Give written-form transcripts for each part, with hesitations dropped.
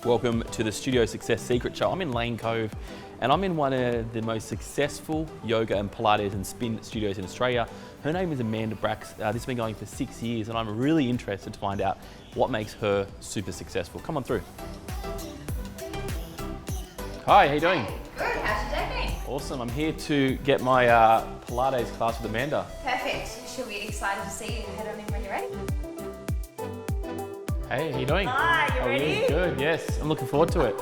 Welcome to the Studio Success Secret Show. I'm in Lane Cove and I'm in one of the most successful yoga and Pilates and spin studios in Australia. Her name is Amanda Bracks. This has been going for 6 years and I'm really interested to find out what makes her super successful. Come on through. Hi, how you doing? Good, how's your day been? Awesome, I'm here to get my Pilates class with Amanda. Perfect, she'll be excited to see you. Head on in when you're ready. Hey, how you doing? Hi, you ready? Good, yes. I'm looking forward to it.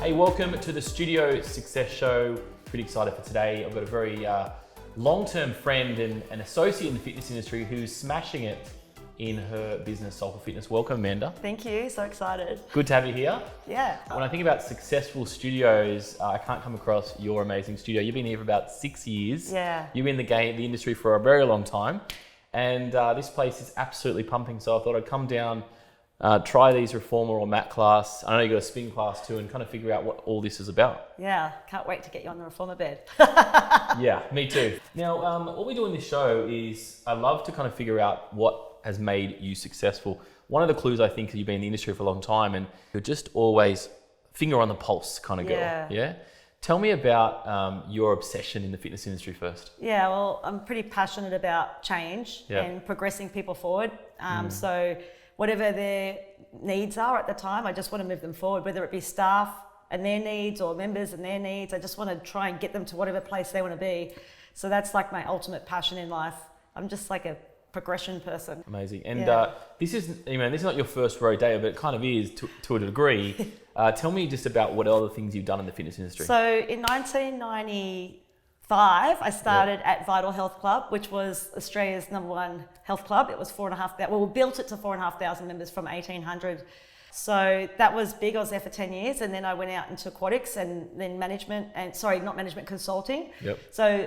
Hey, welcome to the Studio Success Show. Pretty excited for today. I've got a very long-term friend and an associate in the fitness industry who's smashing it in her business, Soulful Fitness. Welcome, Amanda. Thank you, so excited. Good to have you here. Yeah. When I think about successful studios, I can't come across your amazing studio. You've been here for about 6 years. Yeah. You've been in the industry for a very long time. And this place is absolutely pumping. So I thought I'd come down, try these reformer or mat class. I know you got a spin class too, and kind of figure out what all this is about. Yeah, can't wait to get you on the reformer bed. Yeah, me too. Now, what we do in this show is I love to kind of figure out what has made you successful. One of the clues I think is you've been in the industry for a long time and you're just always finger on the pulse kind of girl. Yeah. Tell me about your obsession in the fitness industry first. Yeah, well, I'm pretty passionate about change and progressing people forward. So whatever their needs are at the time, I just want to move them forward, whether it be staff and their needs or members and their needs. I just want to try and get them to whatever place they want to be. So that's like my ultimate passion in life. I'm just like a progression person. Amazing. And this is not your first rodeo, but it kind of is to a degree. Tell me just about what other things you've done in the fitness industry. So in 1995, I started at Vital Health Club, which was Australia's #1 health club. It was 4,500. Well, we built it to 4,500 members from 1,800. So that was big. I was there for 10 years and then I went out into aquatics and then consulting. Yep. So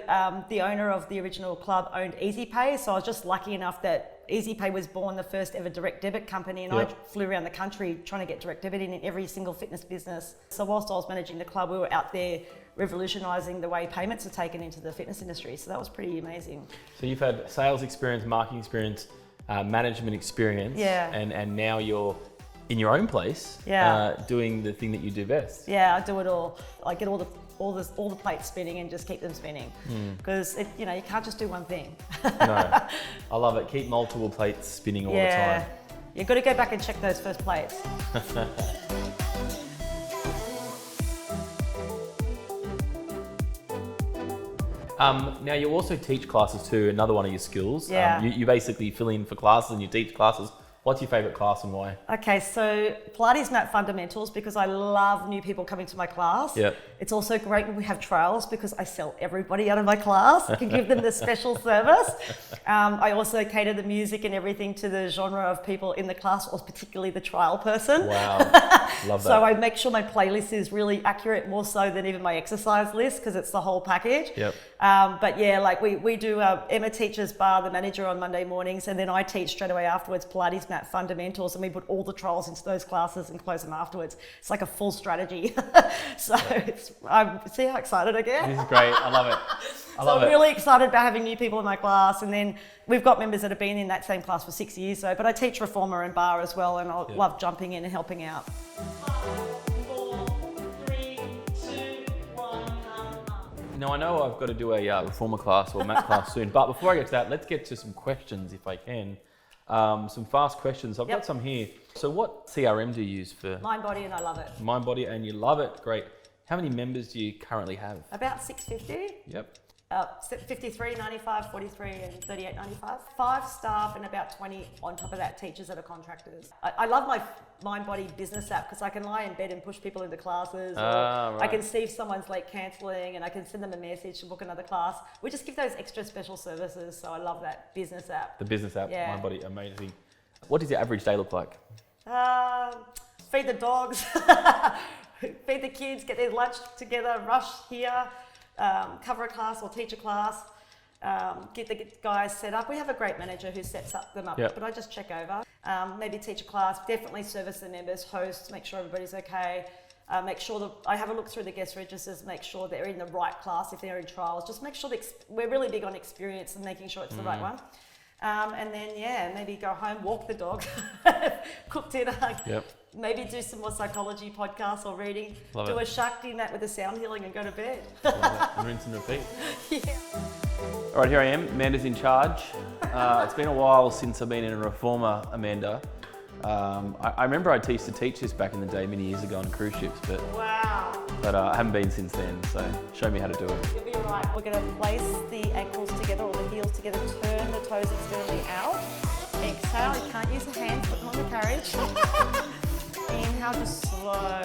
the owner of the original club owned EasyPay. So I was just lucky enough that EasyPay was born the first ever direct debit company and I flew around the country trying to get direct debit in every single fitness business. So whilst I was managing the club, we were out there revolutionising the way payments are taken into the fitness industry. So that was pretty amazing. So you've had sales experience, marketing experience, management experience, and now you're in your own place, doing the thing that you do best. Yeah, I do it all. I get all the plates spinning and just keep them spinning because you can't just do one thing. No, I love it. Keep multiple plates spinning all the time. You've got to go back and check those first plates. Now you also teach classes too. Another one of your skills. Yeah. You basically fill in for classes and you teach classes. What's your favourite class and why? Okay, so Pilates mat fundamentals because I love new people coming to my class. Yep. It's also great when we have trials because I sell everybody out of my class. I can give them the special service. I also cater the music and everything to the genre of people in the class, or particularly the trial person. Wow, love that. So I make sure my playlist is really accurate, more so than even my exercise list because it's the whole package. Yep. But yeah, like we do, Emma teaches bar, the manager, on Monday mornings, and then I teach straight away afterwards Pilates mat fundamentals, and we put all the trials into those classes and close them afterwards. It's like a full strategy. So see how excited I get? This is great. I love it. I'm really excited about having new people in my class, and then we've got members that have been in that same class for 6 years. But I teach reformer and bar as well, and I love jumping in and helping out. 5, 4, 3, 2, 1. Now I know I've got to do a reformer class or mat class soon, but before I get to that, let's get to some questions if I can. Some fast questions. I've got some here. So what CRM do you use for? MINDBODY, and I love it. MINDBODY, and you love it. Great. How many members do you currently have? About 650. Yep. 53, 95, 43 and 38, 95. 5 staff and about 20 on top of that teachers that are contractors. I love my MINDBODY Business app because I can lie in bed and push people into classes. I can see if someone's late cancelling and I can send them a message to book another class. We just give those extra special services, so I love that business app. The business app, MINDBODY, amazing. What does your average day look like? Feed the dogs, feed the kids, get their lunch together, rush here, cover a class or teach a class, get the guys set up. We have a great manager who sets them up, but I just check over. Maybe teach a class, definitely service the members, host, make sure everybody's okay. Make sure that I have a look through the guest registers, make sure they're in the right class if they're in trials. Just make sure we're really big on experience and making sure it's the right one. And then, maybe go home, walk the dog, cook dinner, maybe do some more psychology podcasts or reading, do a Shakti nap with the sound healing and go to bed. And rinse and repeat. Yeah. All right, here I am. Amanda's in charge. It's been a while since I've been in a reformer, Amanda. I remember I used to teach this back in the day, many years ago on cruise ships, but I haven't been since then, so show me how to do it. You'll be all right. We're going to place the ankles together or the heels together, turn the toes externally out. Exhale, you can't use the hands, put them on the carriage. Inhale, just slow.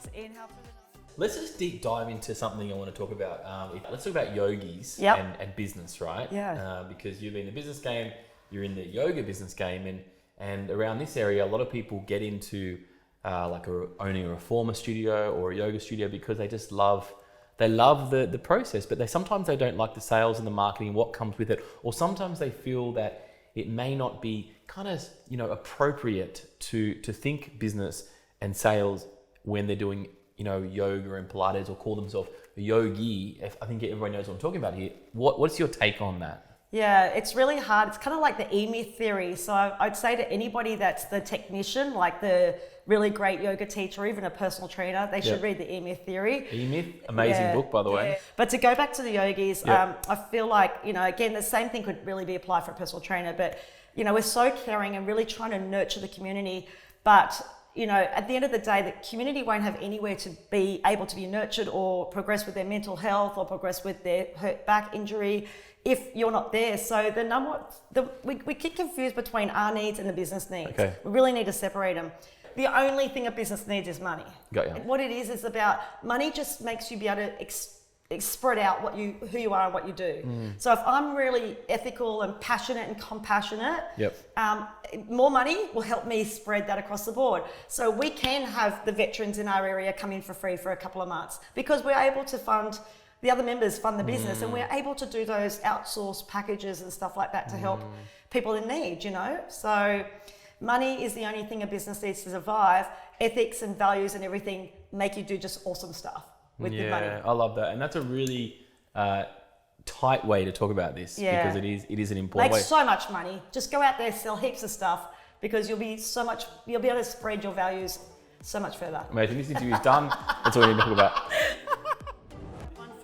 So inhale through the nose. Let's just deep dive into something I want to talk about. Let's talk about yogis and business, right? Yeah. Because you've been in the business game, you're in the yoga business game, and around this area, a lot of people get into owning a reformer studio or a yoga studio because they just love the process, but sometimes they don't like the sales and the marketing and what comes with it, or sometimes they feel that it may not be kind of appropriate to think business and sales when they're doing yoga and Pilates, or call themselves a yogi. I think everyone knows what I'm talking about here. What's your take on that? Yeah, it's really hard. It's kind of like the E-Myth theory. So I'd say to anybody that's the technician, like the really great yoga teacher, or even a personal trainer, they should read the E-Myth theory. E-Myth, amazing book, by the way. But to go back to the yogis, I feel like, again, the same thing could really be applied for a personal trainer, but, we're so caring and really trying to nurture the community. But, at the end of the day, the community won't have anywhere to be able to be nurtured or progress with their mental health or progress with their hurt back injury if you're not there. So we get confused between our needs and the business needs. Okay. We really need to separate them. The only thing a business needs is money. Got you. And what it is about money just makes you be able to spread out who you are and what you do. So if I'm really ethical and passionate and compassionate, more money will help me spread that across the board. So we can have the veterans in our area come in for free for a couple of months because we're able to fund the other members, fund the business, and we're able to do those outsourced packages and stuff like that to help people in need, So money is the only thing a business needs to survive. Ethics and values and everything make you do just awesome stuff with the money. I love that. And that's a really tight way to talk about this because it is an important way. Make so much money. Just go out there, sell heaps of stuff because you'll be able to spread your values so much further. Amazing. This interview is done. That's all we need to talk about.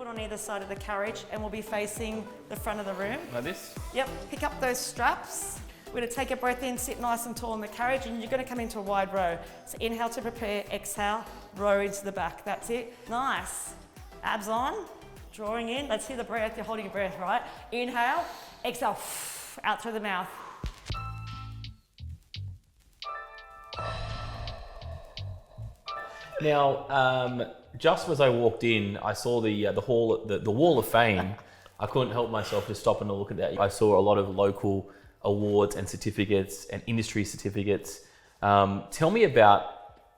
On either side of the carriage, and we'll be facing the front of the room. Like this? Yep, pick up those straps. We're going to take a breath in, sit nice and tall in the carriage, and you're going to come into a wide row. So inhale to prepare, exhale, row into the back. That's it. Nice. Abs on, drawing in. Let's hear the breath. You're holding your breath, right? Inhale, exhale, out through the mouth. Now, just as I walked in, I saw the wall of fame. I couldn't help myself to stop and look at that. I saw a lot of local awards and certificates and industry certificates. Tell me about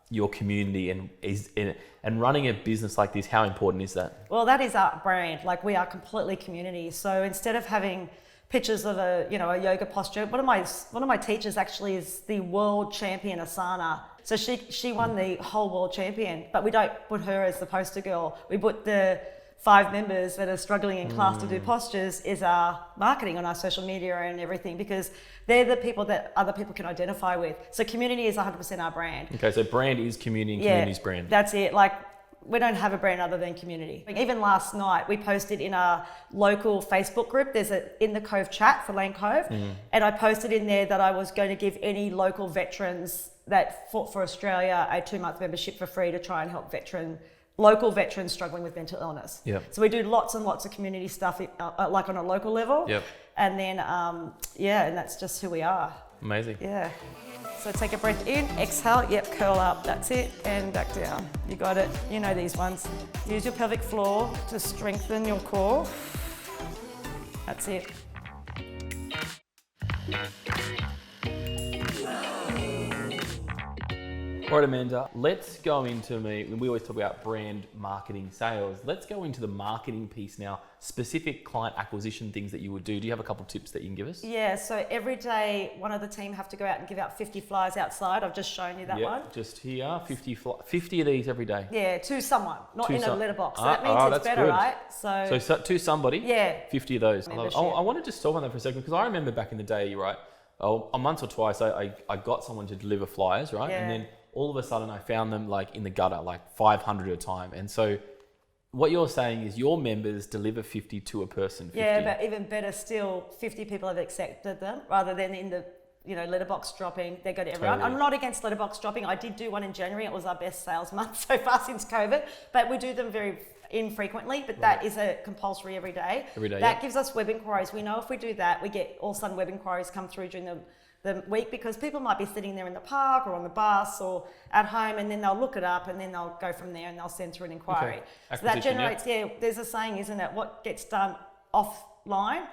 your community and running a business like this. How important is that? Well, that is our brand. Like, we are completely community. So instead of having pictures of a yoga posture, one of my teachers actually is the world champion asana. So she won the whole world champion, but we don't put her as the poster girl. We put the 5 members that are struggling in class to do postures is our marketing on our social media and everything, because they're the people that other people can identify with. So community is 100% our brand. Okay, so brand is community and community's brand. That's it. Like, we don't have a brand other than community. Even last night, we posted in our local Facebook group, there's a In the Cove chat for Lane Cove, and I posted in there that I was going to give any local veterans that fought for Australia a 2-month membership for free to try and help local veterans struggling with mental illness. Yep. So we do lots and lots of community stuff, like on a local level. Yep. And then, and that's just who we are. Amazing. Yeah. So take a breath in, exhale, curl up, that's it, and back down. You got it, you know these ones. Use your pelvic floor to strengthen your core. That's it. All right, Amanda, let's go into we always talk about brand marketing sales. Let's go into the marketing piece now, specific client acquisition things that you would do. Do you have a couple of tips that you can give us? Yeah, so every day, one of the team have to go out and give out 50 flyers outside. I've just shown you that one. Just here, 50 of these every day. Yeah, to someone, not in a letterbox. So Ah, that means it's better, good. right? So to somebody, Yeah. 50 of those. Membership. I want to just talk on that for a second, because I remember back in the day, right, a month or twice, I got someone to deliver flyers, right? Yeah. And then all of a sudden I found them like in the gutter, like 500 at a time. And so what you're saying is your members deliver 50 to a person. 50. Yeah, but even better still, 50 people have accepted them rather than in the letterbox dropping. They go to everyone. Totally. I'm not against letterbox dropping. I did do one in January. It was our best sales month so far since COVID. But we do them very infrequently. But that is a compulsory every day. That gives us web inquiries. We know if we do that, we get all of a sudden web inquiries come through during the week, because people might be sitting there in the park or on the bus or at home, and then they'll look it up and then they'll go from there and they'll send through an inquiry. Okay. So that generates, there's a saying, isn't it? What gets done offline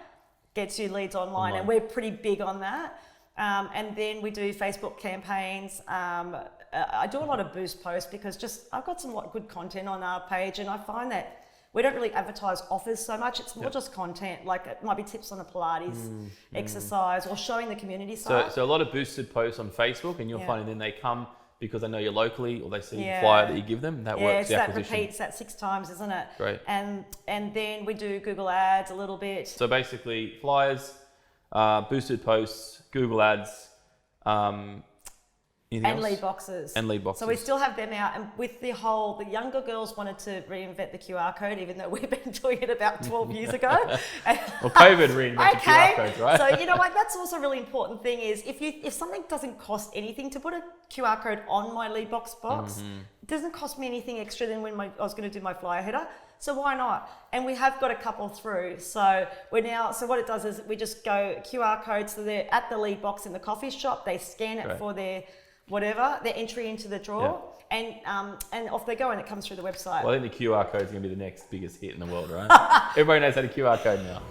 gets you leads online. And we're pretty big on that. And then we do Facebook campaigns. I do a lot of boost posts because I've got some good content on our page, and I find that we don't really advertise offers so much. It's more just content. Like it might be tips on a Pilates exercise or showing the community side. So a lot of boosted posts on Facebook, and you're finding then they come because they know you're locally, or they see the flyer that you give them. That works. Yeah, so that repeats that 6 times, isn't it? Great. And then we do Google Ads a little bit. So basically flyers, boosted posts, Google Ads, and lead boxes. So we still have them out. And with the younger girls wanted to reinvent the QR code, even though we've been doing it about 12 years ago. Well, COVID reinvented QR codes, right? So you know what? That's also a really important thing is if something doesn't cost anything to put a QR code on my lead box, it doesn't cost me anything extra than when I was going to do my flyer header. So why not? And we have got a couple through. So what it does is we just go QR codes. So they're at the lead box in the coffee shop. They scan it for their entry into the draw, and off they go, and it comes through the website. Well, I think the QR code is going to be the next biggest hit in the world, right? Everybody knows how to QR code now.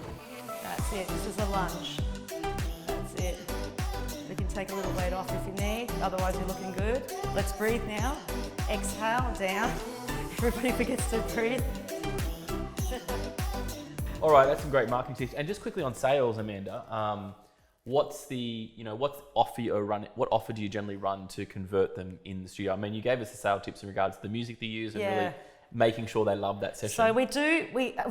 That's it. This is a lunge. That's it. We can take a little weight off if you need. Otherwise, you're looking good. Let's breathe now. Exhale down. Everybody forgets to breathe. All right, that's some great marketing tips. And just quickly on sales, Amanda, what offer do you generally run to convert them in the studio? I mean, you gave us the sales tips in regards to the music they use and really making sure they love that session. So we've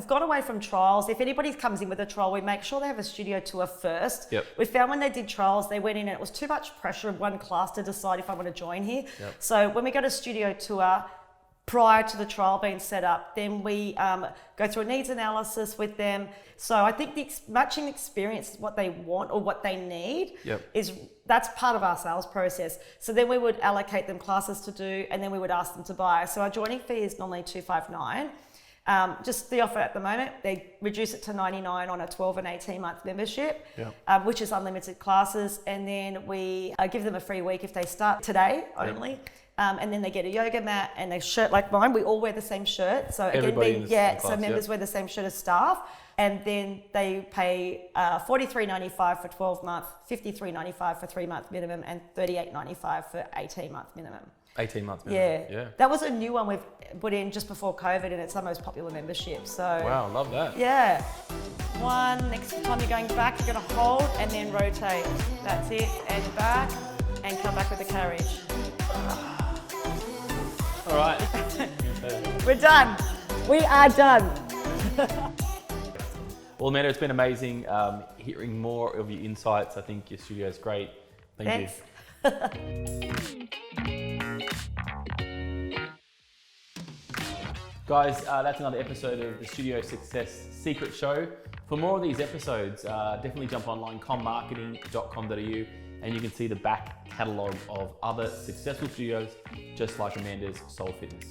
gone away from trials. If anybody comes in with a trial, we make sure they have a studio tour first. Yep. We found when they did trials, they went in and it was too much pressure of one class to decide if I want to join here. Yep. So when we go to studio tour, prior to the trial being set up, then we go through a needs analysis with them. So I think the matching experience is what they want or what they need. That's part of our sales process. So then we would allocate them classes to do, and then we would ask them to buy. So our joining fee is normally $259. Just the offer at the moment, they reduce it to $99 on a 12 and 18 month membership, which is unlimited classes. And then we give them a free week if they start today only. And then they get a yoga mat and a shirt like mine. We all wear the same shirt. So again, so members wear the same shirt as staff. And then they pay $43.95 for 12 month, $53.95 for 3 month minimum, and $38.95 for 18 month minimum. 18 months minimum. Yeah. That was a new one we've put in just before COVID, and it's our most popular membership. So wow, love that. Yeah. One, next time you're going back, you're going to hold and then rotate. That's it. And back, and come back with the carriage. All right. We're done. We are done. Well, Amanda, it's been amazing hearing more of your insights. I think your studio is great. Thank you. Guys, that's another episode of the Studio Success Secret Show. For more of these episodes, definitely jump online, commarketing.com.au, and you can see the back catalogue of other successful studios just like Amanda's Soul Fitness.